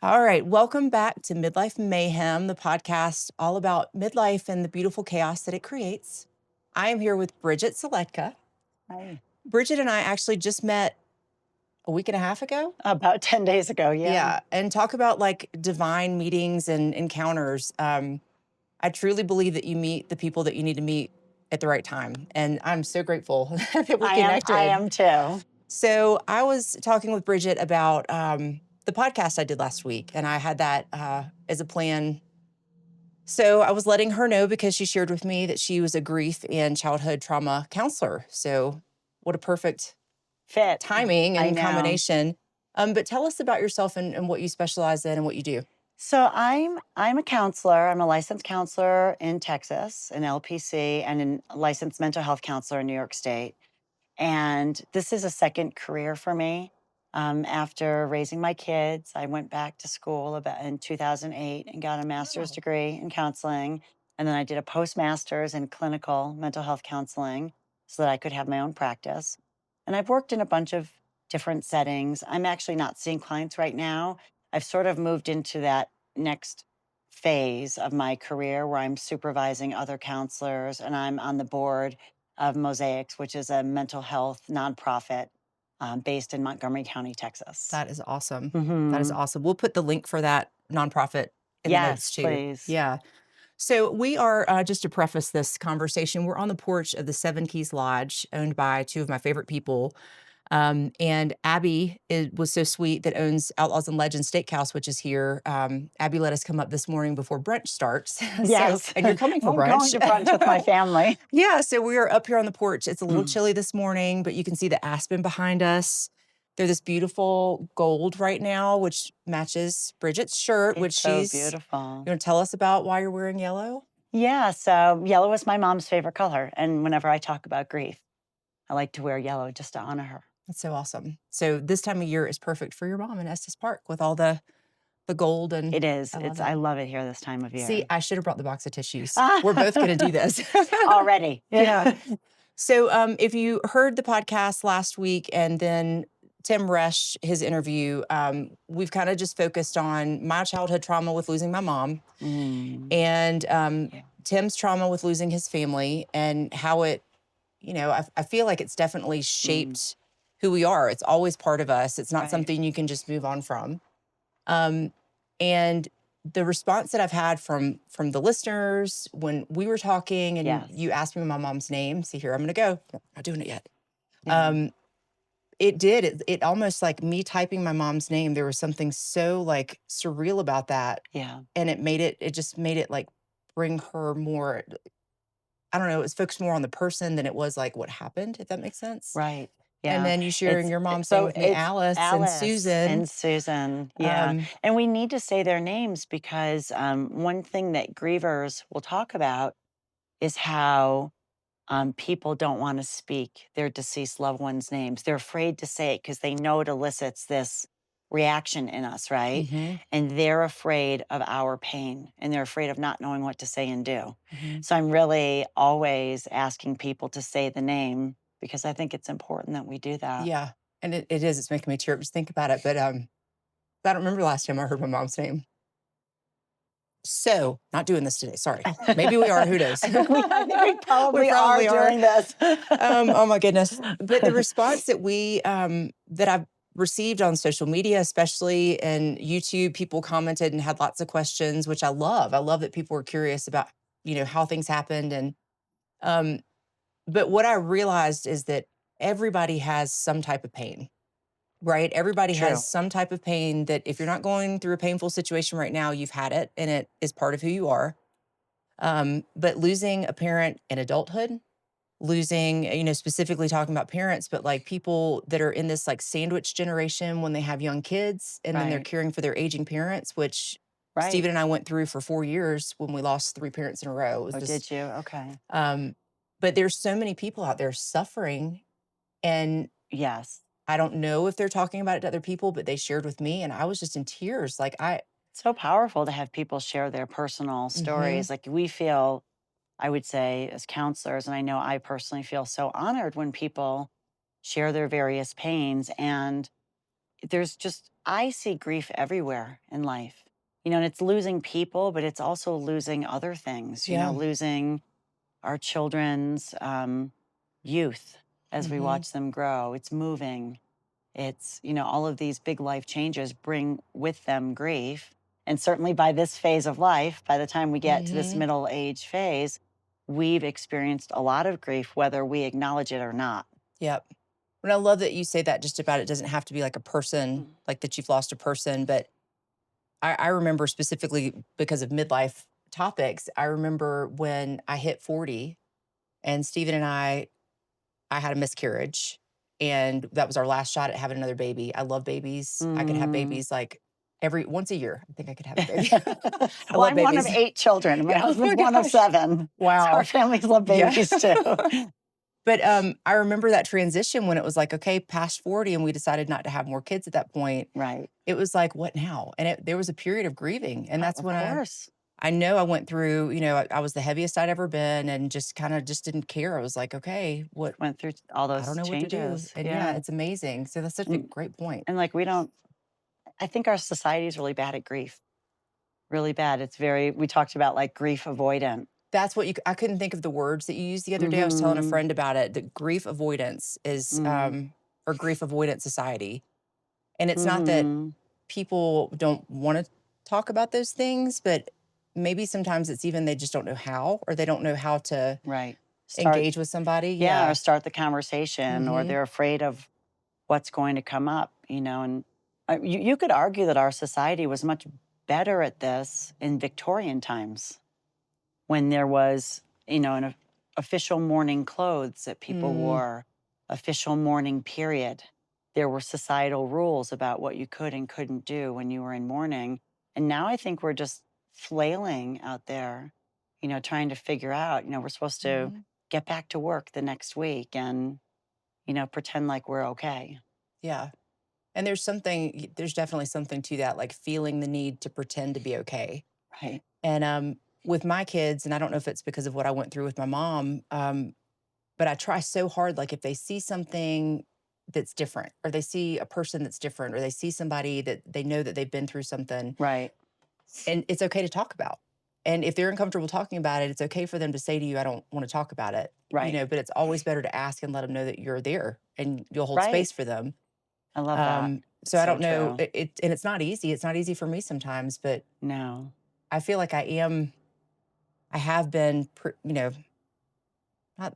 All right, welcome back to Midlife Mayhem, the podcast all about midlife and the beautiful chaos that it creates. I am here with Bridget Caletka. Hi. Bridget and I actually just met a week and a half ago. About 10 days ago, yeah. And talk about like divine meetings and encounters. I truly believe that you meet the people that you need to meet at the right time. And I'm so grateful that we connected. I am too. So I was talking with Bridget about the podcast I did last week, and I had that as a plan. So I was letting her know because she shared with me that she was a grief and childhood trauma counselor. So what a perfect Fit. timing I and know. combination. But tell us about yourself and what you specialize in and what you do. So I'm a counselor. I'm a licensed counselor in Texas, an LPC, and a licensed mental health counselor in New York State. And this is a second career for me. After raising my kids, I went back to school about in 2008 and got a master's Wow. degree in counseling. And then I did a postmaster's in clinical mental health counseling so that I could have my own practice. And I've worked in a bunch of different settings. I'm actually not seeing clients right now. I've sort of moved into that next phase of my career where I'm supervising other counselors and I'm on the board of Mosaics, which is a mental health nonprofit based in Montgomery County, Texas. That is awesome. Mhm. That is awesome. We'll put the link for that nonprofit in the notes Yes, too. please. Yeah. So we are, just to preface this conversation, we're on the porch of the Seven Keys Lodge, owned by two of my favorite people. And Abby was so sweet that owns Outlaws and Legends Steakhouse, which is here. Abby let us come up this morning before brunch starts. Yes. And you're coming for I'm brunch. going to brunch with my family. Yeah, so we are up here on the porch. It's a little chilly this morning, but you can see the aspen behind us. They're this beautiful gold right now, which matches Bridget's shirt, which It's so she's. beautiful. You want to tell us about why you're wearing yellow? Yeah, so yellow is my mom's favorite color. And whenever I talk about grief, I like to wear yellow just to honor her. That's so awesome. So this time of year is perfect for your mom in Estes Park with all the gold and It is. I love I it. love it here this time of year. See, I should have brought the box of tissues. We're both going to do this. Already. Yeah. So if you heard the podcast last week and then Tim Resch, his interview, we've kind of just focused on my childhood trauma with losing my mom and Tim's trauma with losing his family and how it, I feel like it's definitely shaped who we are. It's always part of us. It's not Right. something you can just move on from. And the response that I've had from the listeners when we were talking and Yes. you asked me my mom's name. See here, I'm going to go. No, not doing it yet. Yeah. It almost like me typing my mom's name. There was something so like surreal about that. Yeah. And it just made it like bring her more, I don't know, it was focused more on the person than it was like what happened, if that makes sense. Right. Yeah. And then you sharing your mom's name with me, it's Alice and Susan. And Susan. Yeah. And we need to say their names because one thing that grievers will talk about is how people don't want to speak their deceased loved ones' names. They're afraid to say it because they know it elicits this reaction in us, right? Mhm. And they're afraid of our pain and they're afraid of not knowing what to say and do. Mhm. So I'm really always asking people to say the name because I think it's important that we do that. Yeah, and it is. It's making me tear up just think about it. But I don't remember the last time I heard my mom's name. So, not doing this today. Sorry. Maybe we are. Who knows? I think we probably, We probably are doing this. Oh my goodness! But the response that that I've received on social media, especially and YouTube, people commented and had lots of questions, which I love. I love that people were curious about how things happened, and but what I realized is that everybody has some type of pain. Right? Everybody True. has some type of pain that if you're not going through a painful situation right now, you've had it and it is part of who you are. But losing a parent in adulthood, losing, specifically talking about parents, but like people that are in this like sandwich generation when they have young kids and then they're Right. caring for their aging parents, which Right. Stephen and I went through for 4 years when we lost 3 parents in a row. It was Oh, just, did you? Okay. but there's so many people out there suffering and Yes. I don't know if they're talking about it to other people, but they shared with me and I was just in tears. Like So powerful to have people share their personal stories. Like we feel, I would say, as counselors, and I know I personally feel so honored when people share their various pains. And I see grief everywhere in life, and it's losing people, but it's also losing other things, Yeah. losing our children's youth as we Hmm. watch them grow. It's moving. It's, all of these big life changes bring with them grief. And certainly by this phase of life, by the time we get to this Hmm. middle age phase, we've experienced a lot of grief, whether we acknowledge it or not. Yep. And I love that you say that just about it doesn't have to be like a person, Mm. like that you've lost a person. But I remember specifically because of midlife topics, I remember when I hit 40 and Steven and I had a miscarriage, and that was our last shot at having another baby. I love babies. I could have Mm. babies like every once a year. I think I could have a baby. I Well, love I'm one of babies. 8 children. My Yeah. Oh my husband's one of gosh. 7. So our Wow. families love Yeah. babies too. But I remember that transition when it was like, okay, past 40, and we decided not to have more kids at that point. Right. It was like, what now? And there was a period of grieving. And Oh, that's of when course. I know I went through, I was the heaviest I'd ever been and just kind of just didn't care. I was like, okay, what, Went through all I don't those know what to do. changes. And yeah, Yeah. it's amazing. So that's such a And, great point. and like, I think our society is really bad at grief. Really bad. We talked about like grief avoidant. That's what I couldn't think of the words that you used the other day. I was telling a Mm-hmm. friend about it. The grief avoidance is, Mm-hmm. or grief avoidant society. And it's not that Mm-hmm. people don't want to talk about those things, but maybe sometimes it's even they just don't know how, or they don't know how to Right. Start, engage with somebody. yeah, or Yeah. start the conversation, or Mhm. they're afraid of what's going to come up, and you could argue that our society was much better at this in Victorian times when there was, an official mourning clothes that people Mm. wore, official mourning period. There were societal rules about what you could and couldn't do when you were in mourning. And now I think we're just flailing out there, trying to figure out, we're supposed to Mhm. get back to work the next week and, pretend like we're okay. Yeah. And there's definitely something to that, like feeling the need to pretend to be okay. Right. And with my kids, and I don't know if it's because of what I went through with my mom, but I try so hard, like if they see something that's different, or they see a person that's different, or they see somebody that they know that they've been through something, Right. and it's okay to talk about. And if they're uncomfortable talking about it, it's okay for them to say to you, I don't want to talk about it, Right. but it's always better to ask and let them know that you're there and you'll hold Right. space for them. I love that. So It's I so don't know, true. and it's not easy. It's not easy for me sometimes, but No. I feel like I have been,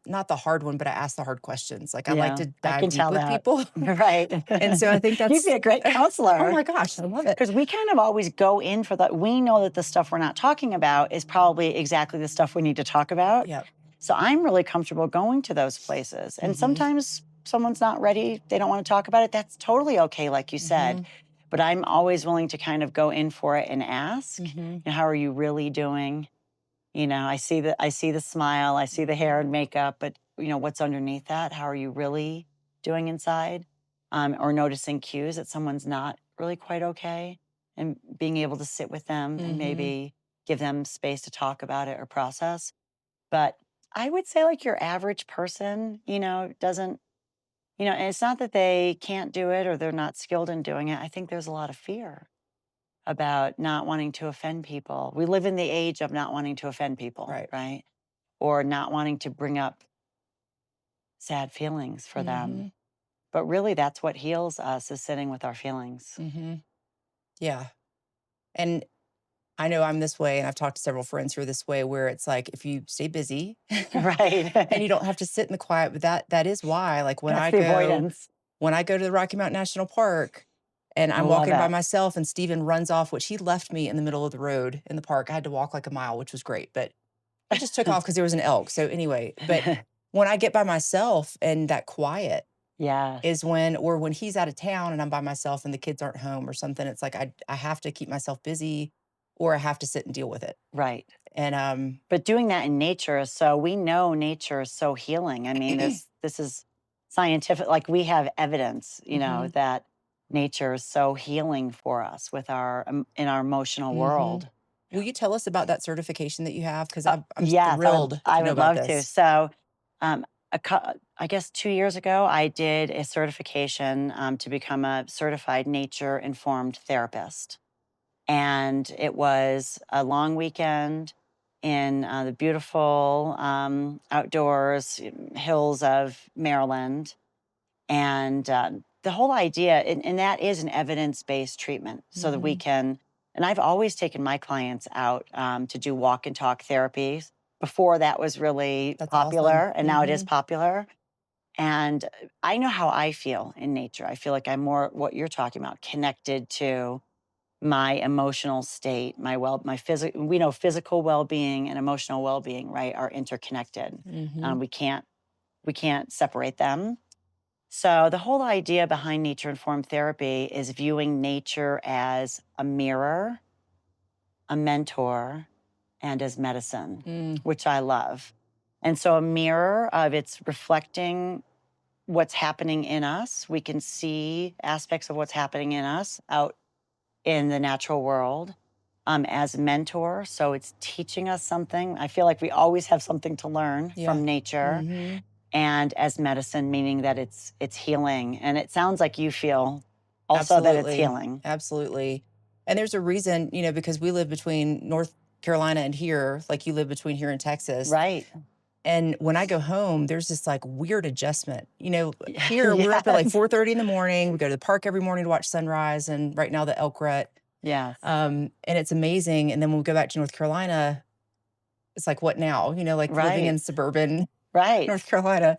not the hard one, but I ask the hard questions. Like I like Yeah, to I dive can deep tell with that. people. Right. And so I think You'd be that's, a great oh counselor my gosh, I love it. because we kind of always go in for that. We know that the stuff we're not talking about is probably exactly the stuff we need to talk about. Yep. So I'm really comfortable going to those places. And Hmm. sometimes someone's not ready, they don't want to talk about it. That's totally okay, like you said. Hmm. But I'm always willing to kind of go in for it and ask, Hmm. how are you really doing? I see the smile, I see the hair and makeup, but what's underneath that? How are you really doing inside? Or noticing cues that someone's not really quite okay, and being able to sit with them and Hmm. maybe give them space to talk about it or process. But I would say like your average person, doesn't, and it's not that they can't do it or they're not skilled in doing it. I think there's a lot of fear about not wanting to offend people. We live in the age of not wanting to offend people, Right. right? Or not wanting to bring up sad feelings for them. Hmm. But really, that's what heals us is sitting with our feelings. Hmm. Yeah. And I know I'm this way, and I've talked to several friends who are this way, where it's like if you stay busy and Right. you don't have to sit in the quiet, but that is why, like That's the avoidance. when I go to the Rocky Mountain National Park and I I'm love walking by it. myself and Steven runs off, which he left me in the middle of the road in the park. I had to walk like a mile, which was great, but he just took off because there was an elk. So anyway, but when I get by myself and that quiet is Yes. when he's out of town and I'm by myself and the kids aren't home or something, it's like I have to keep myself busy or I have to sit and deal with it. Right. And But doing that in nature is we know nature is so healing. I mean, this is scientific. Like we have evidence, mhm, that nature is so healing for us with in our emotional mhm. world. Will you tell us about that certification that you have? Because I'm Yes, thrilled I to know would about love to. this. So, um, I guess 2 years ago, I did a certification to become a certified nature informed therapist. And it was a long weekend in the beautiful outdoors hills of Maryland. And the whole idea, and that is an evidence based treatment so that we Mm-hmm. can, and I've always taken my clients out to do walk and talk therapies before that was really That's awesome. popular, and now it is Mm-hmm. popular. And I know how I feel in nature. I feel like I'm more what you're talking about, connected to my emotional state, my physical. We know physical well-being and emotional well-being, right, are interconnected. Mm-hmm. We can't separate them. So the whole idea behind nature-informed therapy is viewing nature as a mirror, a mentor, and as medicine, Mm. which I love. And so a mirror of it's reflecting what's happening in us. We can see aspects of what's happening in us out in the natural world as a mentor. So it's teaching us something. I feel like we always have something to learn Yeah. from nature. Mm-hmm. And as medicine, meaning that it's healing. And it sounds like you feel also that it's Absolutely. healing. Absolutely. And there's a reason, because we live between North Carolina and here, like you live between here and Texas. Right. And when I go home, there's this like weird adjustment. Here we're up at like Yes. 4:30 in the morning. We go to the park every morning to watch sunrise, and right now the elk rut. Yes. And it's amazing. And then when we go back to North Carolina, it's like, what now? Like living Right. in suburban Right. North Carolina,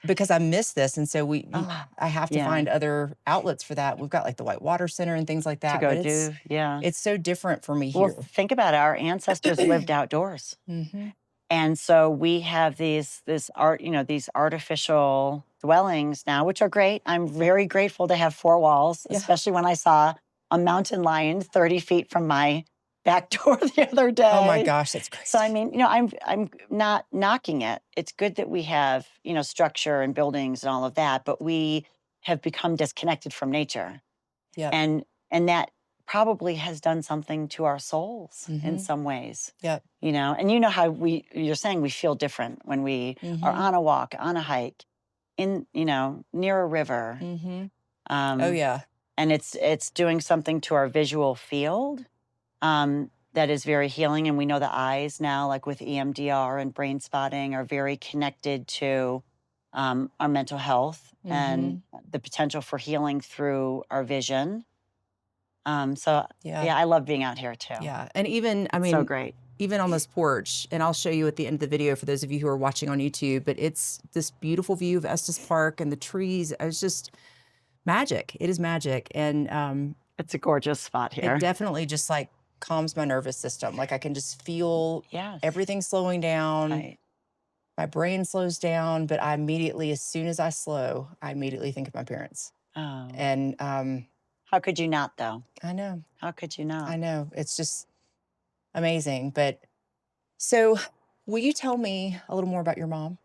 because I miss this. And so Ah, I have to yeah. find other outlets for that. We've got like the White Water Center and things like To that, go but do, yeah. it's so different for me Well, here. think about it. Our ancestors lived outdoors. Hmm. And so we have this art, these artificial dwellings now, which are great. I'm very grateful to have four walls, Yeah. especially when I saw a mountain lion 30 feet from my back door the other Oh my day. gosh, that's So I crazy. mean, I'm not knocking it. It's good that we have, structure and buildings and all of that, but we have become disconnected from nature. Yep. And that probably has done something to our souls in Hmm. some ways. Yep. And how you're saying we feel different when we are Hmm. on a walk, on a hike, near a river. Hmm. Oh Um, yeah. and it's doing something to our visual field that is very healing. And we know the eyes now, like with EMDR and brain spotting, are very connected to our mental health and Hmm. the potential for healing through our vision. So Yeah. yeah, I love being out here too. Yeah. And even, I It's so mean, great. even on this porch, and I'll show you at the end of the video for those of you who are watching on YouTube, but it's this beautiful view of Estes Park and the trees. It's just magic. It is magic. And It's a gorgeous spot it here. definitely just like calms my nervous system. Like I can just feel Yes. everything slowing down. Right. My brain slows down, but I immediately, as soon as I slow, I immediately think of my parents. Oh, And how could you not though? I know, How could you not? I know. It's just amazing. But so, will you tell me a little more about your mom?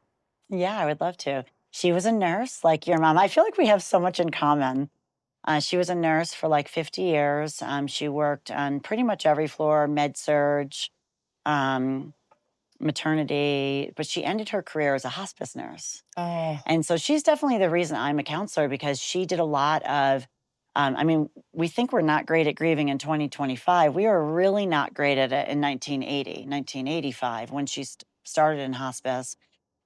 Yeah, I would love to. She was a nurse like your mom. I feel like we have so much in common. She was a nurse for like 50 years. She worked on pretty much every floor, med surge, um, maternity, but she ended her career as a hospice nurse. Oh, And so she's definitely the reason I'm a counselor because she did a lot of, I mean, we think we're not great at grieving in 2025. We were really not great at it in 1980, 1985 when she started in hospice.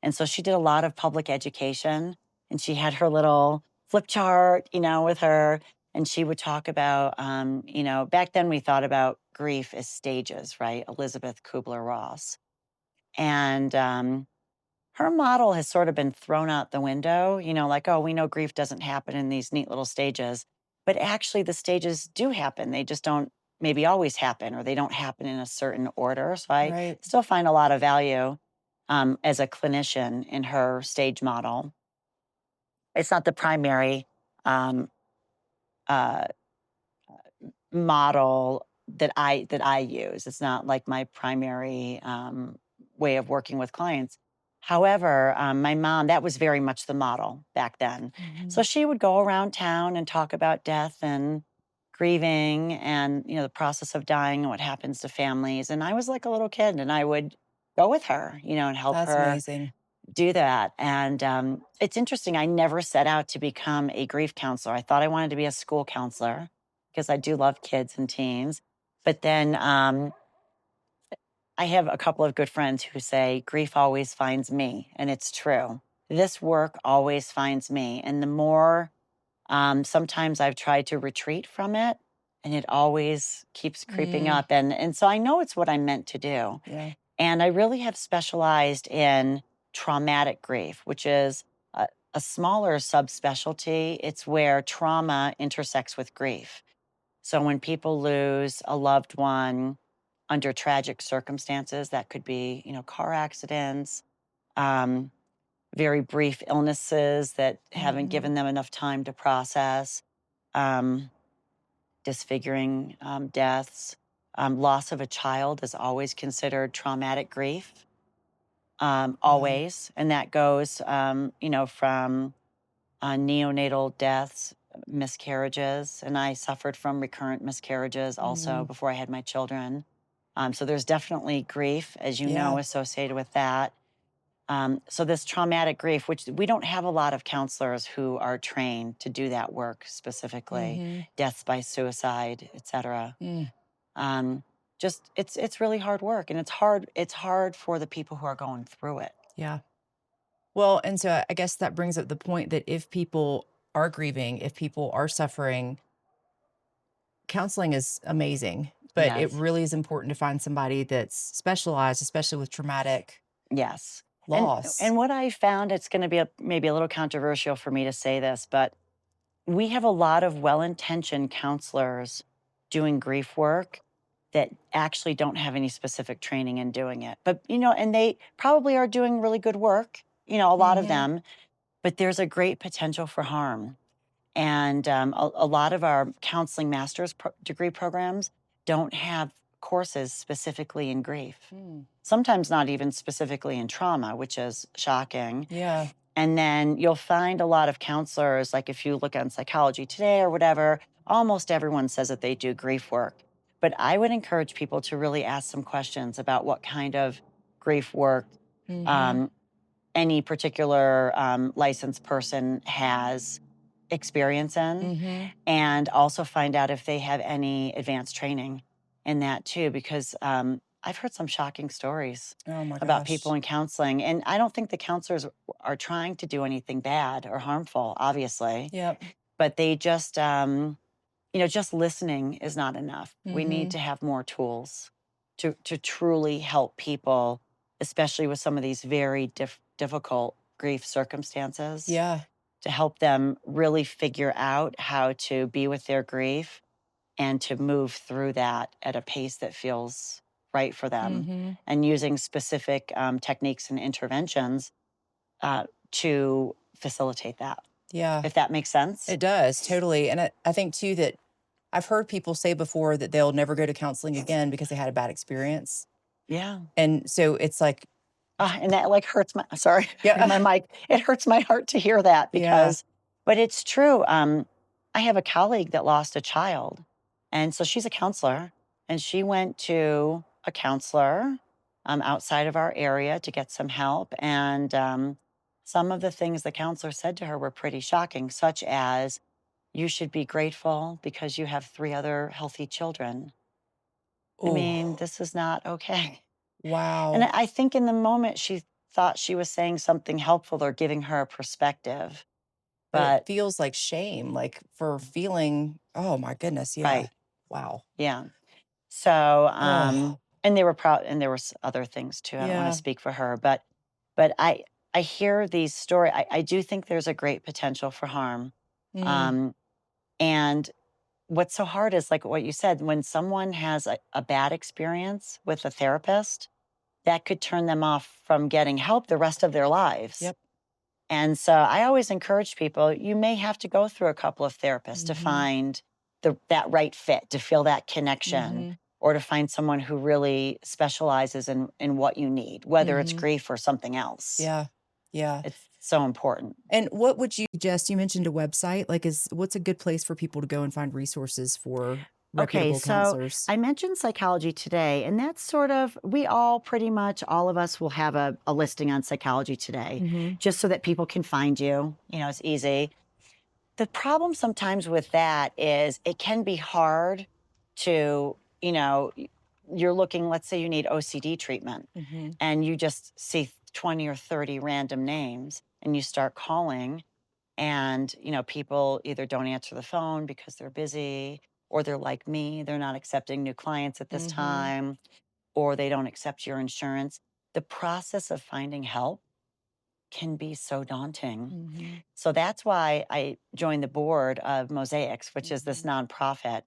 And so she did a lot of public education and she had her little flip chart, with her. And she would talk about, back then we thought about grief as stages, right? Elizabeth Kubler-Ross. And her model has sort of been thrown out the window, like, oh, we know grief doesn't happen in these neat little stages. But actually, the stages do happen. They just don't maybe always happen, or they don't happen in a certain order. So I right. still find a lot of value as a clinician in her stage model. It's not the primary um, uh, model that I use. It's not like my primary way of working with clients. However, my mom, that was very much the model back then. So Mhm. she would go around town and talk about death and grieving and the process of dying and what happens to families. And I was like a little kid and I would go with her, and help That's her amazing. do that. And it's interesting. I never set out to become a grief counselor. I thought I wanted to be a school counselor because I do love kids and teens. But then I have a couple of good friends who say grief always finds me, and it's true. This work always finds me. And the more sometimes I've tried to retreat from it, and it always keeps creeping Mm, up. And so I know it's what I'm meant to do. yeah. And I really have specialized in traumatic grief, which is a smaller subspecialty. It's where trauma intersects with grief. So when people lose a loved one under tragic circumstances, that could be, car accidents, um, very brief illnesses that haven't Hmm. given them enough time to process, um, disfiguring deaths. Loss of a child is always considered traumatic grief, Wow. always. And that goes, from neonatal deaths, miscarriages. And I suffered from recurrent miscarriages also Mm, before I had my children. So there's definitely grief, as you know, yeah. associated with that. So this traumatic grief, which we don't have a lot of counselors who are trained to do that work specifically, Hmm. deaths by suicide, et cetera. Mm, Um, just it's really hard work, and it's hard for the people who are going through it. yeah. Well, and so I guess that brings up the point that if people are grieving, if people are suffering, counseling is amazing, but it Yes, really is important to find somebody that's specialized, especially with traumatic yes. And loss. and what I found, it's going to be maybe a little controversial for me to say this, but we have a lot of well-intentioned counselors doing grief work that actually don't have any specific training in doing it. But and they probably are doing really good work, a lot of Hmm. them, but there's a great potential for harm. And a lot of our counseling master's degree programs don't have courses specifically in grief. Mm, Sometimes not even specifically in trauma, which is shocking. yeah. And then you'll find a lot of counselors, like if you look on Psychology Today or whatever, almost everyone says that they do grief work. But I would encourage people to really ask some questions about what kind of grief work Hmm. um, any particular licensed person has experience in, Hmm. and also find out if they have any advanced training in that too, because I've heard some shocking stories Oh my about people gosh. in counseling. And I don't think the counselors are trying to do anything bad or harmful, obviously, Yep. but they just listening is not enough. We need Hmm. to have more tools to truly help people, especially with some of these very difficult grief circumstances, Yeah. to help them really figure out how to be with their grief and to move through that at a pace that feels right for them, Hmm. and using specific techniques and interventions to facilitate that, Yeah. if that makes sense. It does totally. And I think too that I've heard people say before that they'll never go to counseling again because they had a bad experience. Yeah. And so it's like, And that like hurts my sorry, I hit yeah, my mic. It hurts my heart to hear that yeah. because but it's true. I have a colleague that lost a child. And so she's a counselor, and she went to a counselor outside of our area to get some help. And some of the things the counselor said to her were pretty shocking, such as, you should be grateful because you have three other healthy children. I mean, Oh, this is not okay. And wow. I think in the moment she thought she was saying something helpful or giving her a perspective. But it But feels like shame, like for feeling, oh my goodness. Yeah. right, Wow. yeah. So, Oh, and they were proud, and there was other things too. I don't want to yeah. speak for her, but I hear these stories. I do think there's a great potential for harm. Mm, Um, and what's so hard is like what you said, when someone has a bad experience with a therapist, that could turn them off from getting help the rest of their lives. yep. And so I always encourage people, you may have to go through a couple of therapists to Hmm. find that right fit, to feel that connection, Hmm. or to find someone who really specializes in what you need, whether it's Hmm. grief or something else. Yeah. Yeah. It's so important. And what would you suggest? You mentioned a website. Like, what's a good place for people to go and find resources for? Okay, reputable so counselors? I mentioned Psychology Today, and that's sort of, we all pretty much, all of us will have a listing on Psychology Today, Mm-hmm. just so that people can find you. It's easy. The problem sometimes with that is it can be hard to, you're looking, let's say you need OCD treatment, Mm-hmm. and you just see 20 or 30 random names, and you start calling. And, people either don't answer the phone because they're busy, or they're like me, they're not accepting new clients at this Mm-hmm. time, or they don't accept your insurance. The process of finding help can be so daunting. Mm-hmm. So that's why I joined the board of Mosaics, which is this Mm-hmm. nonprofit,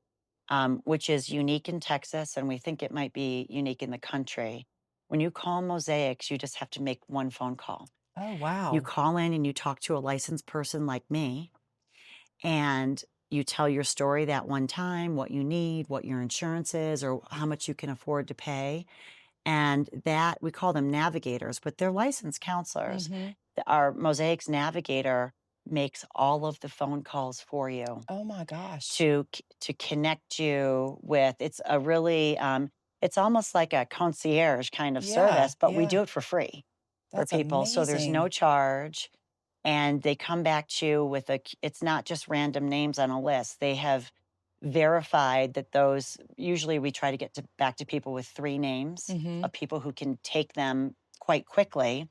which is unique in Texas, and we think it might be unique in the country. When you call Mosaics, you just have to make one phone call. Oh, You wow. call in and you talk to a licensed person like me, and you tell your story that one time, what you need, what your insurance is, or how much you can afford to pay. And that, we call them navigators, but they're licensed counselors. Mm-hmm. Our Mosaics navigator makes all of the phone calls for you Oh my gosh. to connect you with. It's a really it's almost like a concierge kind of Yeah, service, but we yeah. do it for free for That's people. So there's no amazing. charge, and they come back to you with it's not just random names on a list. They have verified that those, usually we try to get back to people with 3 names Mm-hmm. of people who can take them quite quickly.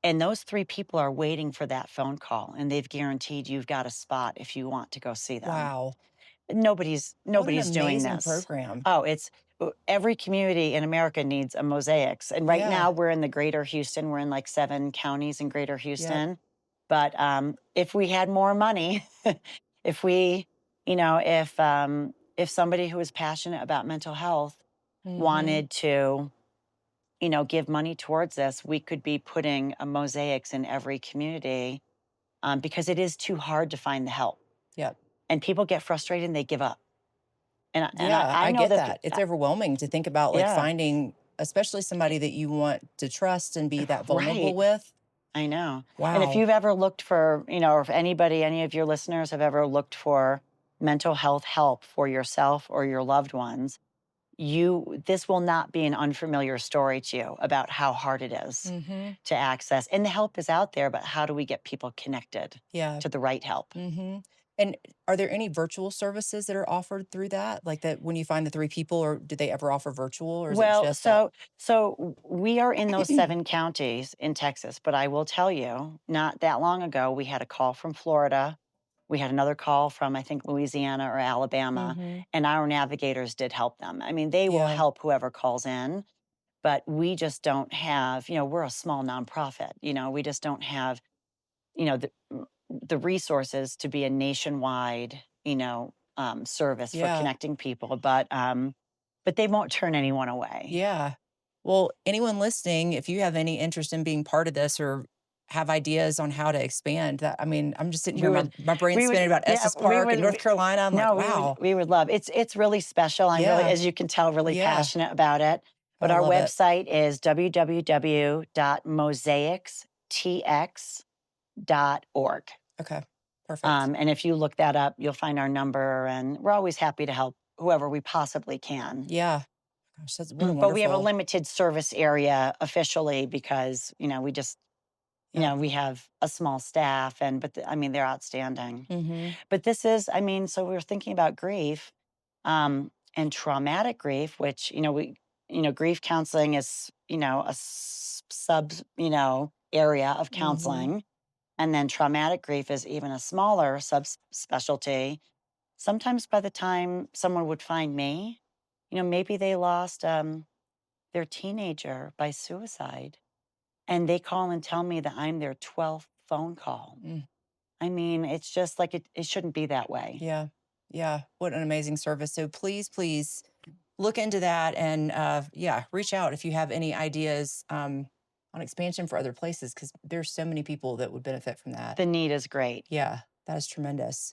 And those 3 people are waiting for that phone call, and they've guaranteed you've got a spot if you want to go see them. Wow. What an Nobody's doing amazing this. program. Oh, it's every community in America needs a Mosaics. And right Yeah. now we're in the greater Houston. We're in like 7 counties in greater Yep. Houston. But if we had more money, if we, if somebody who is passionate about mental health Mm-hmm. wanted to, give money towards this, we could be putting a Mosaics in every community, because it is too hard to find the help. Yep. And people get frustrated and they give up. Yeah, I I know get that, that. It's overwhelming to think about like yeah, finding, especially somebody that you want to trust and be that vulnerable right. with. I know. And if Wow. you've ever looked for, or if anybody, any of your listeners have ever looked for mental health help for yourself or your loved ones, this will not be an unfamiliar story to you about how hard it is Mm-hmm. to access. And the help is out there, but how do we get people connected Yeah. to the right help? Mm-hmm. And are there any virtual services that are offered through that? Like that when you find the 3 people, or do they ever offer virtual, or is it Well, just that? we are in those 7 counties in Texas, but I will tell you, not that long ago, we had a call from Florida. We had another call from, I think, Louisiana or Alabama, Mm-hmm. and our navigators did help them. I mean, they will Yeah. help whoever calls in, but we just don't have, we're a small nonprofit. We just don't have, the resources to be a nationwide, service for Yeah. connecting people. But they won't turn anyone away. Yeah. Well, anyone listening, if you have any interest in being part of this or have ideas on how to expand that, I mean, I'm just sitting here, We would, my brain's we would, spinning about yeah, Estes Park in North Carolina. I'm like, no, wow. we would love. It's really special. I'm really, Yeah. as you can tell, really Yeah. passionate about it. But I our love it. website is www.mosaicstx.org. Okay. Perfect. And if you look that up, you'll find our number, and we're always happy to help whoever we possibly can. Yeah. Gosh, that's what a But we have a wonderful. limited service area officially because, we just, Yep. we have a small staff, I mean, they're outstanding. Mm-hmm. But this is, I mean, so we were thinking about grief, and traumatic grief, which, grief counseling is, a sub, area of Mm-hmm. counseling. And then traumatic grief is even a smaller subspecialty. Sometimes by the time someone would find me, maybe they lost their teenager by suicide, and they call and tell me that I'm their 12th phone call. Mm. I mean, it's just like it shouldn't be that way. Yeah. Yeah. What an amazing service. So please, please look into that and yeah, reach out if you have any ideas on expansion for other places because there's so many people that would benefit from that. The need is great. Yeah, that is tremendous.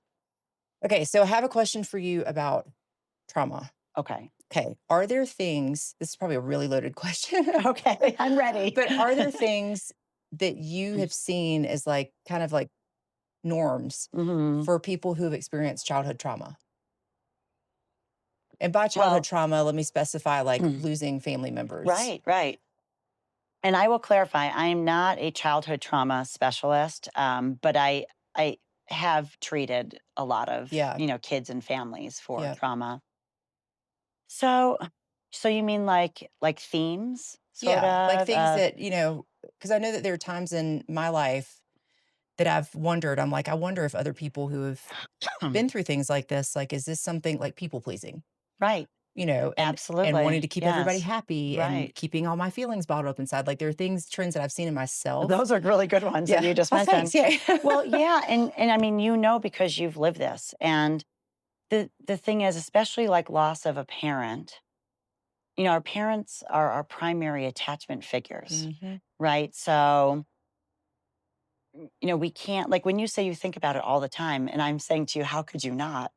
Okay, so I have a question for you about trauma. Okay. Okay, are there things, this is probably a really loaded question, Okay. I'm ready. but are there things that you have seen as like kind of like norms Hmm. for people who have experienced childhood trauma? And by childhood Well, trauma, let me specify like losing family members. right, right. And I will clarify, I am not a childhood trauma specialist, but I have treated a lot of, Yeah. kids and families for Yeah. trauma. So, so you mean like themes, sort Yeah. Like of things of that, because I know that there are times in my life that I've wondered, I'm like, I wonder if other people who have been through things like this, like, is this something like people pleasing? right, And wanting absolutely, to keep everybody yes, happy and right. keeping all my feelings bottled up inside. Like there are trends that I've seen in myself. Those are really good ones that Yeah. you just Oh, mentioned. thanks. Yeah. Well, yeah, and I mean, because you've lived this, and the thing is, especially like loss of a parent, our parents are our primary attachment figures, Hmm. right? So, we can't, like when you say you think about it all the time, and I'm saying to you, how could you not?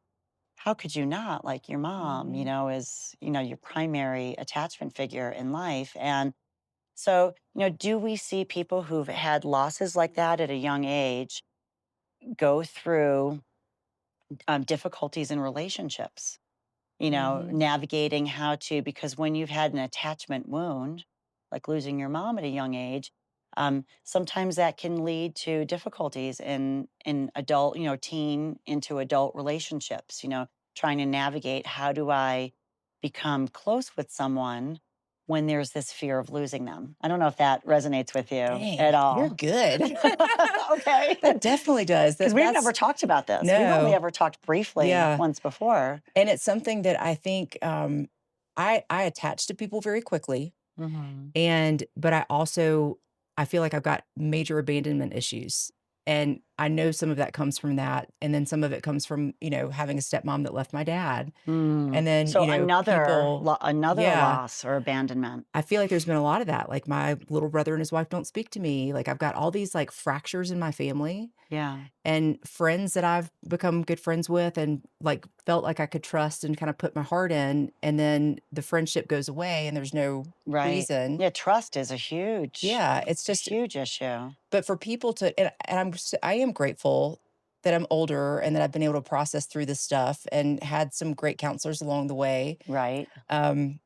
How could you not? Like your mom, Hmm. is, your primary attachment figure in life. And so, do we see people who've had losses like that at a young age go through difficulties in relationships? Hmm. Navigating how to, because when you've had an attachment wound, like losing your mom at a young age, sometimes that can lead to difficulties in adult, teen into adult relationships, trying to navigate how do I become close with someone when there's this fear of losing them. I don't know if that resonates with you Dang, at you're all. good. Okay. That definitely does. Because we've never talked about this. We've only No. ever talked briefly Yeah. once before. And it's something that I think I attach to people very quickly. Mhm. But I feel like I've got major abandonment issues. And I know some of that comes from that. And then some of it comes from, having a stepmom that left my dad. And then, So people, another yeah, loss or abandonment. I feel like there's been a lot of that. Like my little brother and his wife don't speak to me. Like I've got all these like fractures in my family Yeah, and friends that I've become good friends with and like felt like I could trust and kind of put my heart in. And then the friendship goes away and there's no right. reason. Yeah, trust is Yeah, it's a just, huge issue. but for people to, and I am grateful that I'm older and that I've been able to process through this stuff and had some great counselors along the way. Right. Um,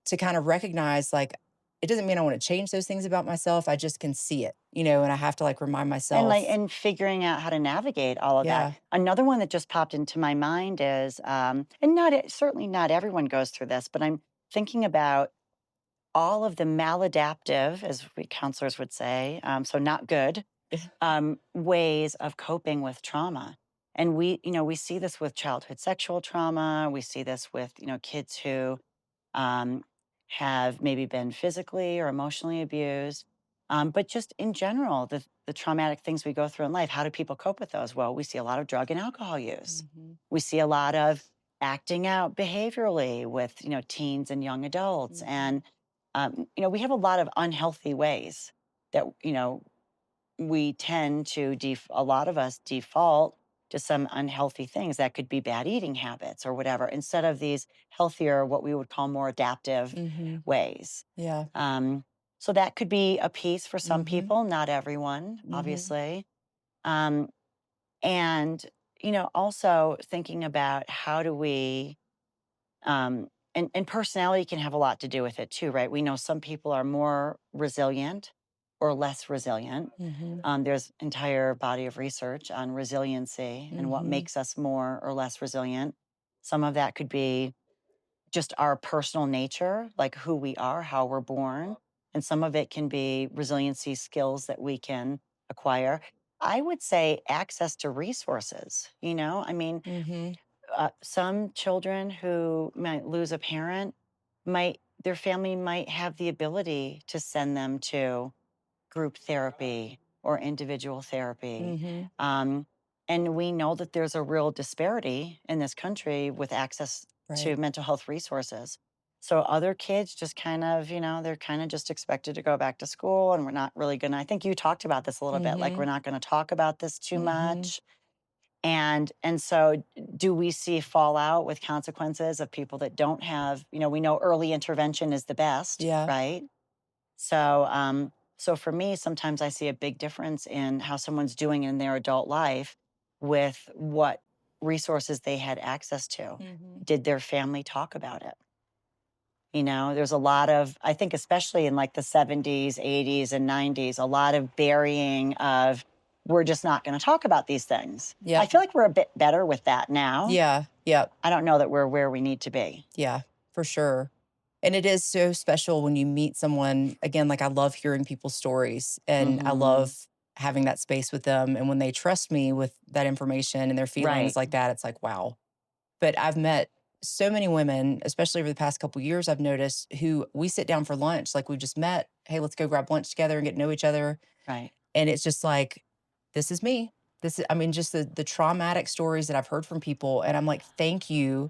to kind of recognize like it doesn't mean I want to change those things about myself. I just can see it, and I have to like remind myself. And figuring out how to navigate all of that. Yeah. Another one that just popped into my mind is, and certainly not everyone goes through this, but I'm thinking about all of the maladaptive, as we counselors would say, so not good, ways of coping with trauma. And we see this with childhood sexual trauma. We see this with, kids who um, have maybe been physically or emotionally abused. But just in general, the traumatic things we go through in life, how do people cope with those? Well, we see a lot of drug and alcohol use. Mhm. We see a lot of acting out behaviorally with, teens and young adults. Mhm. And, we have a lot of unhealthy ways that, we tend to, a lot of us default to some unhealthy things that could be bad eating habits or whatever, instead of these healthier, what we would call more adaptive Mhm. ways. Yeah. Um, so that could be a piece for some Mhm. people, not everyone, Mhm. obviously. Um, and, also thinking about how do we, and personality can have a lot to do with it too, right? We know some people are more resilient or less resilient. Mhm. There's entire body of research on resiliency and what Mhm. makes us more or less resilient. Some of that could be just our personal nature, like who we are, how we're born. And some of it can be resiliency skills that we can acquire. I would say access to resources. I mean, Mhm. some children who might lose a parent their family might have the ability to send them to group therapy or individual therapy. Mhm. Um, and we know that there's a real disparity in this country with access to Right. mental health resources. So other kids just kind of, they're kind of just expected to go back to school, and we're not really gonna. I think you talked about this a little bit, like we're Mhm. not gonna talk about this too Mhm. much. And so do we see fallout with consequences of people that don't have, we know early intervention is the best, Yeah. right? So for me, sometimes I see a big difference in how someone's doing in their adult life with what resources they had access to. Mm-hmm. Did their family talk about it? You know, there's a lot of, I think, especially in like the 70s, 80s, and 90s, a lot of burying of, we're just not going to talk about these things. Yeah. I feel like we're a bit better with that now. Yeah. Yeah. I don't know that we're where we need to be. Yeah, for sure. And it is so special when you meet someone. Again, like I love hearing people's stories and I Mhm. love having that space with them. And when they trust me with that information and their feelings Right. like that, it's like, wow. But I've met so many women, especially over the past couple years, I've noticed who we sit down for lunch, like we just met. Hey, let's go grab lunch together and get to know each other. Right. And it's just like, this is me. This is, I mean, just the traumatic stories that I've heard from people. And I'm like, thank you.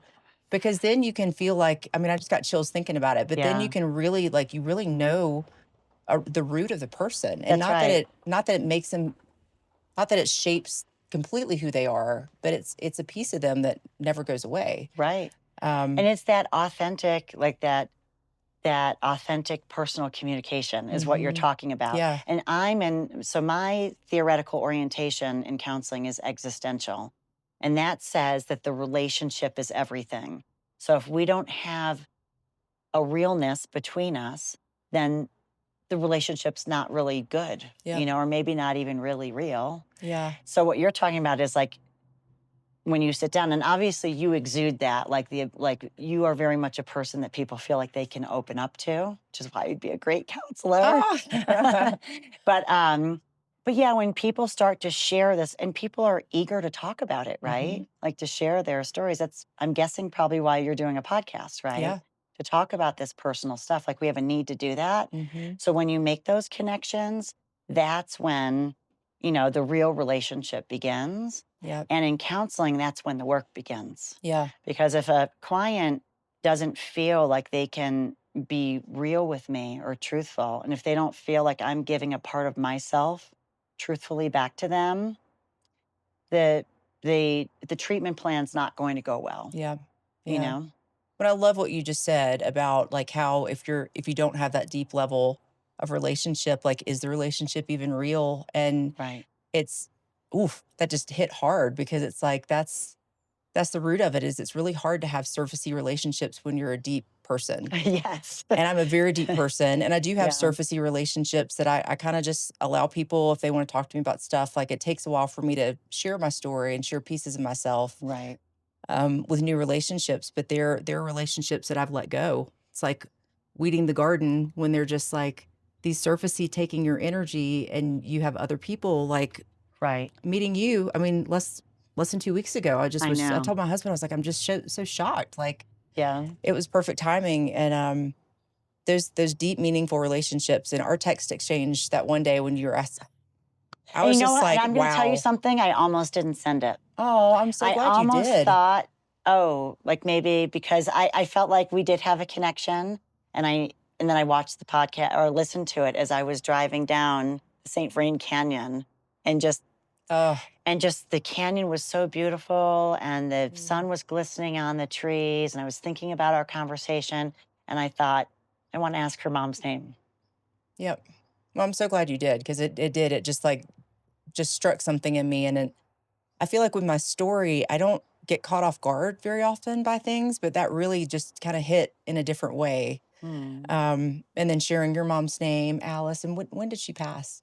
Because then you can feel like, I mean, I just got chills thinking about it, but then you Yeah. can really like, you really know the root of the person. And That's right. not that it makes them, not that it shapes completely who they are, but it's a piece of them that never goes away. Right. Um, And it's that authentic, like that authentic personal communication is what you're mhm. talking about. Yeah. And so my theoretical orientation in counseling is existential. And that says that the relationship is everything. So if we don't have a realness between us, then the relationship's not really good, Yep. or maybe not even really real. Yeah. So what you're talking about is like when you sit down, and obviously you exude that, like you are very much a person that people feel like they can open up to, which is why you'd be a great counselor. Ah. But yeah, when people start to share this, and people are eager to talk about it, right? Mhm. Like to share their stories. That's, I'm guessing, probably why you're doing a podcast, right? Yeah. To talk about this personal stuff. Like we have a need to do that. Mhm. So when you make those connections, that's when, the real relationship begins. Yep. And in counseling, that's when the work begins. Yeah. Because if a client doesn't feel like they can be real with me or truthful, and if they don't feel like I'm giving a part of myself truthfully back to them, the the treatment plan's not going to go well, Yeah. you Yeah. know? But I love what you just said about like how if you don't have that deep level of relationship, like is the relationship even real? And Right. it's oof, that just hit hard because it's like that's the root of it is it's really hard to have surfacey relationships when you're a deep person. Yes. And I'm a very deep person and I do have Yeah. surfacey relationships that I kind of just allow people if they want to talk to me about stuff. Like it takes a while for me to share my story and share pieces of myself Right. with new relationships, but they're relationships that I've let go. It's like weeding the garden when they're just like these surfacey taking your energy, and you have other people like Right. meeting you. I mean, less than 2 weeks ago, I I know. told my husband I was like, I'm just so shocked. Like Yeah. it was perfect timing, and those deep, meaningful relationships. And our text exchange that one day when you were asked, I And you was know just what? And like, I'm going to tell you wow. something. I almost didn't send it. Oh, I'm so I glad you almost did. thought, oh, like maybe because I felt like we did have a connection, and then I watched the podcast or listened to it as I was driving down the St. Vrain Canyon, and just Oh, the canyon was so beautiful, and the mm, sun was glistening on the trees, and I was thinking about our conversation, and I thought, I want to ask her mom's name. yep. Well, I'm so glad you did because it did. It just like just struck something in me. And I feel like with my story, I don't get caught off guard very often by things, but that really just kind of hit in a different way. Hmm. And then sharing your mom's name, Alice, and when did she pass?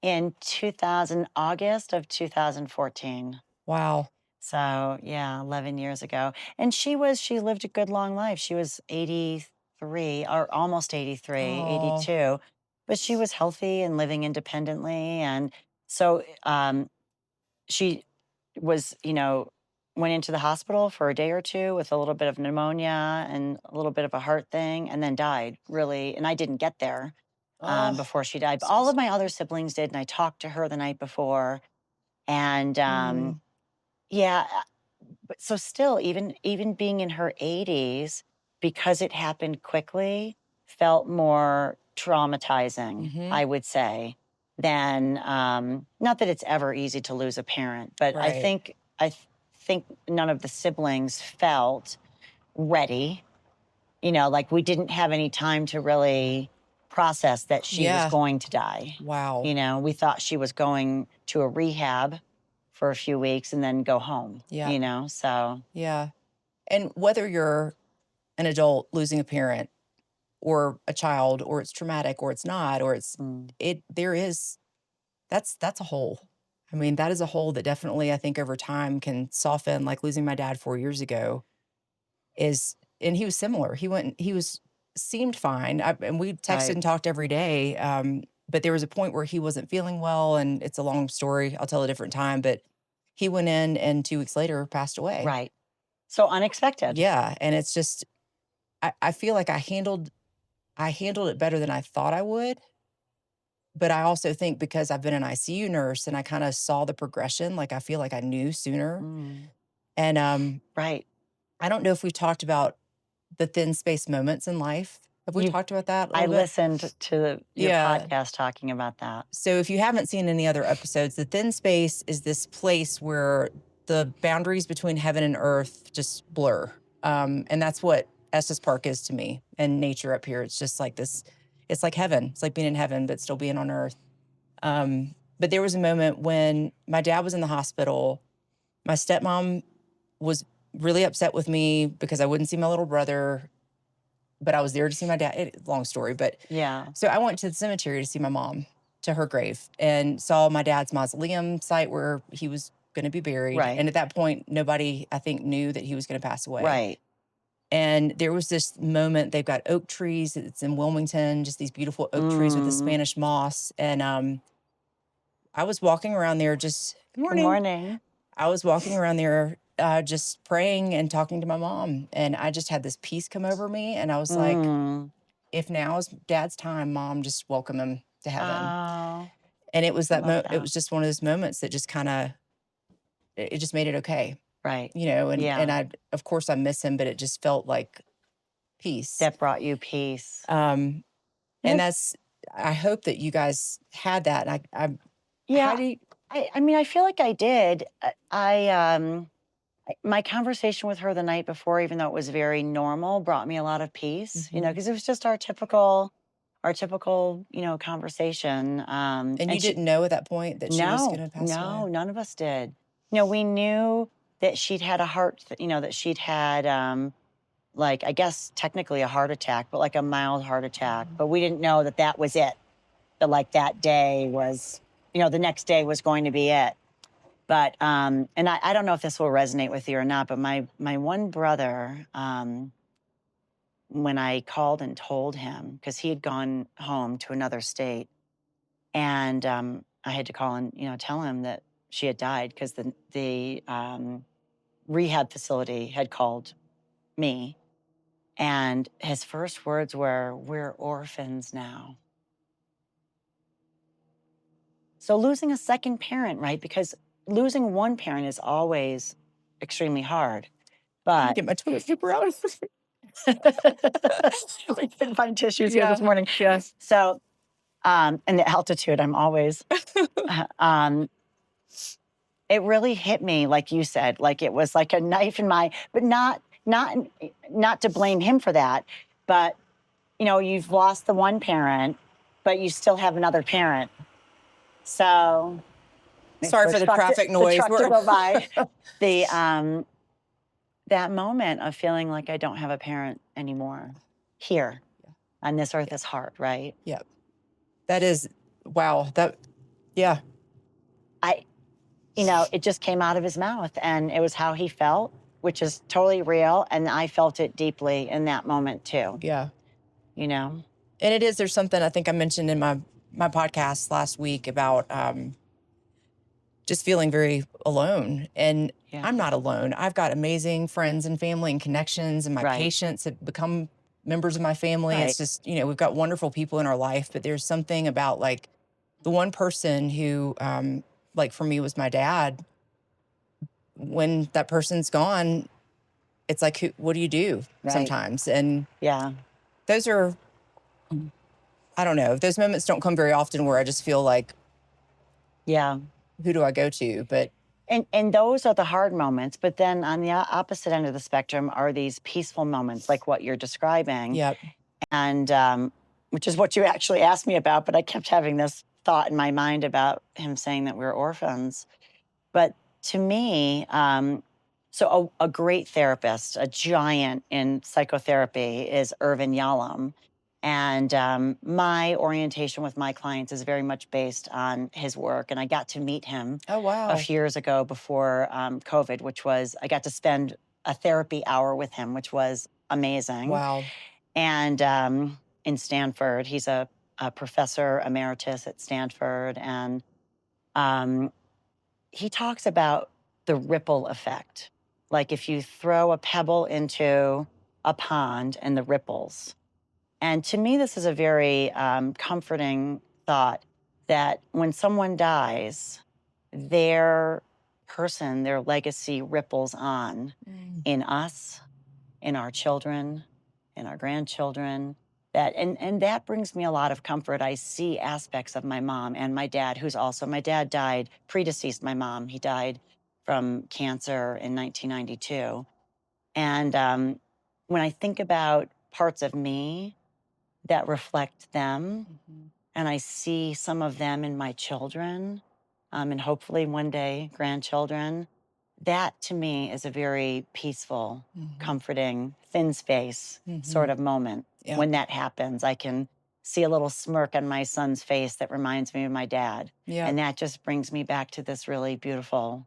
In 2000, August of 2014. Wow. So, yeah, 11 years ago. And she lived a good long life. She was 83 or almost 83, Oh, 82, but she was healthy and living independently. And so she was, went into the hospital for a day or two with a little bit of pneumonia and a little bit of a heart thing, and then died, really. And I didn't get there oh, before she died, but so all of my sorry. other siblings did. And I talked to her the night before. And Mm, yeah, but so still, even being in her 80s, because it happened quickly, felt more traumatizing, mm-hmm. I would say, than not that it's ever easy to lose a parent, but Right. I think none of the siblings felt ready. Like we didn't have any time to really process that she was Yeah. going to die. Wow. We thought she was going to a rehab for a few weeks and then go home, Yeah. so. Yeah. And whether you're an adult losing a parent or a child, or it's traumatic or it's not, or there is, that's a hole. I mean, that is a hole that definitely I think over time can soften, like losing my dad 4 years ago and he was similar. Seemed fine. And we texted Right. and talked every day. But there was a point where he wasn't feeling well, and it's a long story. I'll tell a different time, but he went in and 2 weeks later passed away. Right. So unexpected. Yeah. And it's just, I feel like I handled it better than I thought I would. But I also think because I've been an ICU nurse and I kind of saw the progression, like I feel like I knew sooner. Mm. And Right. I don't know if we've talked about the thin space moments in life. Have we You talked about that a I little bit? listened to your Yeah. podcast talking about that. So if you haven't seen any other episodes, the thin space is this place where the boundaries between heaven and earth just blur. And that's what Estes Park is to me, and nature up here. It's just like this, it's like heaven. It's like being in heaven, but still being on earth. But there was a moment when my dad was in the hospital. My stepmom was really upset with me because I wouldn't see my little brother, but I was there to see my dad. Long story, but Yeah. so I went to the cemetery to see my mom, to her grave, and saw my dad's mausoleum site where he was going to be buried. Right. And at that point, nobody, I think, knew that he was going to pass away. Right. And there was this moment, they've got oak trees. It's in Wilmington, just these beautiful oak trees with the Spanish moss. And I was walking around there just, good Good morning. morning. I was walking around there just praying and talking to my mom. And I just had this peace come over me. And I was like, if now is Dad's time, Mom, just welcome him to heaven. Oh, And it was I love it that. was just one of those moments that just kind of, it just made it okay, Right. and Yeah. of course I miss him, but it just felt like peace. That brought you peace. And Yeah. that's, I hope that you guys had that. How Yeah. do you, I mean, I feel like I did. My conversation with her the night before, even though it was very normal, brought me a lot of peace, because it was just our typical, conversation. and you And she, didn't know at that point that she was going no, to pass no, away? none of us did. We knew that she'd had a heart, that she'd had, like, I guess technically a heart attack, but like a mild heart attack. But we didn't know that that was it. That like that day was, the next day was going to be it. But and I don't know if this will resonate with you or not, but my one brother, when I called and told him, because he had gone home to another state, and I had to call and tell him that she had died because the rehab facility had called me, and his first words were, "We're orphans now." So losing a second parent, right? Because losing one parent is always extremely hard. I'm gonna But get my toilet paper out. we couldn't find tissues here this morning. Yes. So, and the altitude, I'm always, it really hit me, like you said, like it was like a knife in my, but not to blame him for that, but you've lost the one parent, but you still have another parent. So, Sorry for the traffic noise. The truck to go by. That moment of feeling like I don't have a parent anymore here on this earth is hard, right? Yep. That is, wow. Yeah. It just came out of his mouth, and it was how he felt, which is totally real. And I felt it deeply in that moment too. Yeah. And it is, there's something I think I mentioned in my podcast last week about just feeling very alone. And Yeah. I'm not alone. I've got amazing friends and family and connections, and my Right. patients have become members of my family. It's Right. just, we've got wonderful people in our life, but there's something about like the one person who, like for me, was my dad. When that person's gone, it's like, what do you do Right. sometimes? And Yeah. those are, I don't know, those moments don't come very often where I just feel like, Yeah. who do I go to? But And those are the hard moments. But then on the opposite end of the spectrum are these peaceful moments, like what you're describing. yep. And which is what you actually asked me about. But I kept having this thought in my mind about him saying that we're orphans. But to me, so a great therapist, a giant in psychotherapy, is Irvin Yalom. And my orientation with my clients is very much based on his work. And I got to meet him Oh, a wow. few years ago before COVID, which was, I got to spend a therapy hour with him, which was amazing. Wow. And in Stanford, he's a professor emeritus at Stanford. And um, he talks about the ripple effect. Like if you throw a pebble into a pond and the ripples. And to me, this is a very comforting thought that when someone dies, their person, their legacy ripples on in us, in our children, in our grandchildren. And that brings me a lot of comfort. I see aspects of my mom and my dad, who's also, my dad died, predeceased my mom. He died from cancer in 1992. And when I think about parts of me that reflect them, and I see some of them in my children, and hopefully one day grandchildren, that to me is a very peaceful, comforting, thin space sort of moment. Yeah. When that happens, I can see a little smirk on my son's face that reminds me of my dad. Yeah. And that just brings me back to this really beautiful,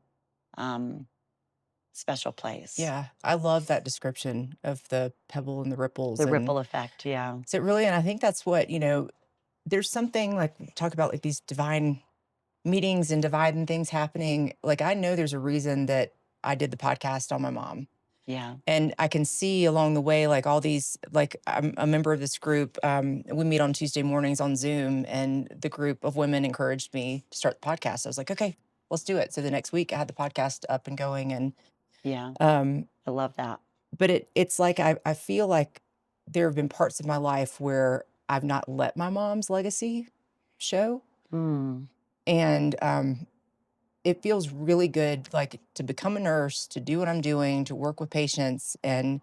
special place. Yeah. I love that description of the pebble and the ripples. The and ripple effect, yeah. So it really, and I think that's what, there's something like talk about like these divine meetings and divine things happening. Like I know there's a reason that I did the podcast on my mom. Yeah. And I can see along the way, like all these, like I'm a member of this group. We meet on Tuesday mornings on Zoom, and the group of women encouraged me to start the podcast. I was like, okay, let's do it. So the next week I had the podcast up and going, and Yeah. I love that. but it's like I feel like there have been parts of my life where I've not let my mom's legacy show, Mm. and it feels really good, like to become a nurse, to do what I'm doing, to work with patients, and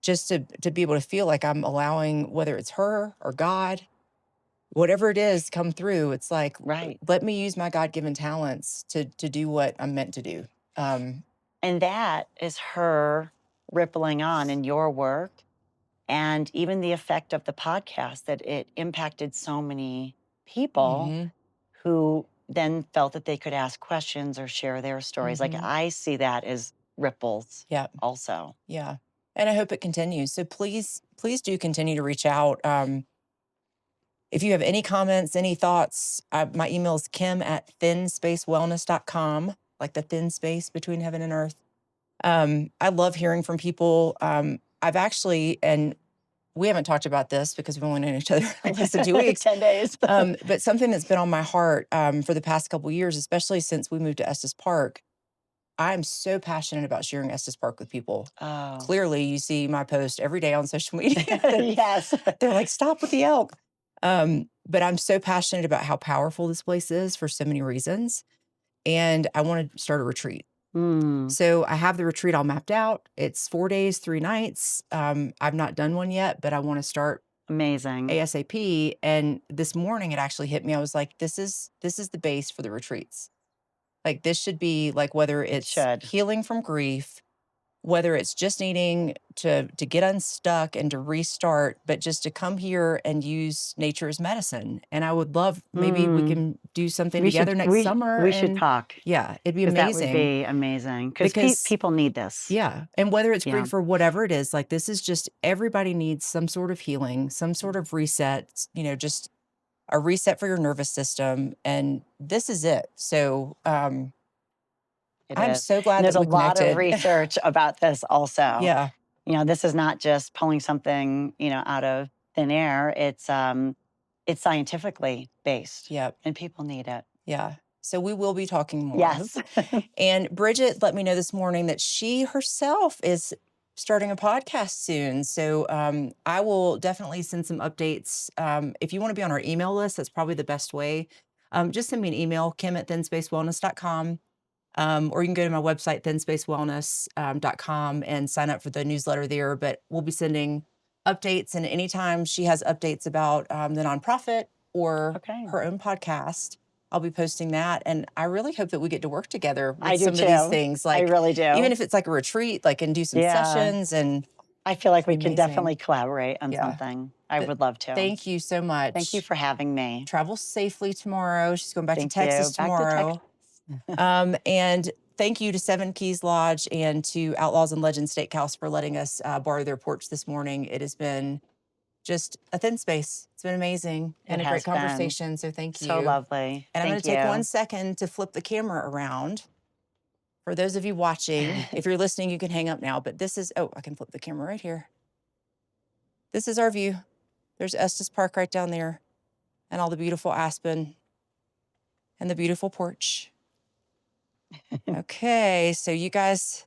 just to be able to feel like I'm allowing, whether it's her or God, whatever it is, come through. It's like, Right. let me use my God-given talents to do what I'm meant to do. And that is her rippling on in your work, and even the effect of the podcast, that it impacted so many people Mhm, who then felt that they could ask questions or share their stories. Like mhm. I see that as ripples Yeah. also. Yeah. And I hope it continues. So please do continue to reach out. If you have any comments, any thoughts, my email is kim@thinspacewellness.com, like the thin space between heaven and earth. I love hearing from people. I've actually, and we haven't talked about this because we've only known each other less than 2 weeks. 10 days. But something that's been on my heart for the past couple of years, especially since we moved to Estes Park, I'm so passionate about sharing Estes Park with people. Oh. Clearly, you see my post every day on social media. Yes. They're like, stop with the elk. But I'm so passionate about how powerful this place is for so many reasons. And I want to start a retreat. Mm. So I have the retreat all mapped out. It's 4 days, 3 nights. I've not done one yet, but I want to start Amazing. ASAP. And this morning it actually hit me. I was like, this is the base for the retreats. Like this should be like, whether it's should. healing from grief, whether it's just needing to get unstuck and to restart, but just to come here and use nature as medicine. And I would love, maybe we can do something together next summer. We should talk. Yeah, it'd be 'Cause that would amazing. be amazing. Because people need this. Yeah. And whether it's Yeah. grief or whatever it is, like this is just, everybody needs some sort of healing, some sort of reset, just a reset for your nervous system. And this is it. So It I'm is. so glad And there's that a we lot of connected. research about this also. Yeah. This is not just pulling something, out of thin air. It's scientifically based. Yep. And people need it. Yeah. So we will be talking more. Yes. And Bridget let me know this morning that she herself is starting a podcast soon. So I will definitely send some updates. If you want to be on our email list, that's probably the best way. Just send me an email, kim@thinspacewellness.com. Or you can go to my website, thinspacewellness.com, and sign up for the newsletter there. But we'll be sending updates. And anytime she has updates about the nonprofit or Okay. her own podcast, I'll be posting that. And I really hope that we get to work together with I do some of these too. things. I Like, really do. even if it's like a retreat, like, and do some Yeah. sessions, and I feel like it'd we be can amazing. definitely collaborate on Yeah. something. I But would love to. thank you so much. Thank you for having me. Travel safely tomorrow. She's going back to Thank Texas you. Back to tomorrow. Texas. And thank you to Seven Keys Lodge and to Outlaws and Legends Steakhouse for letting us borrow their porch this morning. It has been just a thin space. It's been amazing and It a great has been conversation. So thank so you. lovely. And I'm going Thank to take 1 you. second to flip the camera around. For those of you watching, if you're listening, you can hang up now. But this is, oh, I can flip the camera right here. This is our view. There's Estes Park right down there, and all the beautiful aspen and the beautiful porch. Okay, so you guys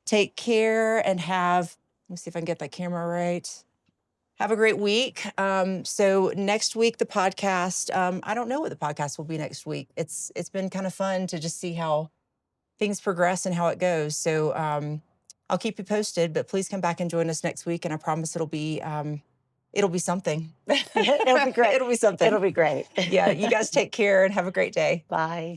take care and have, let me see if I can get that camera right. Have a great week. So next week, the podcast, I don't know what the podcast will be next week. It's been kind of fun to just see how things progress and how it goes. So I'll keep you posted, but please come back and join us next week. And I promise it'll be something. It'll be great. It'll be something. It'll be great. Yeah, you guys take care and have a great day. Bye.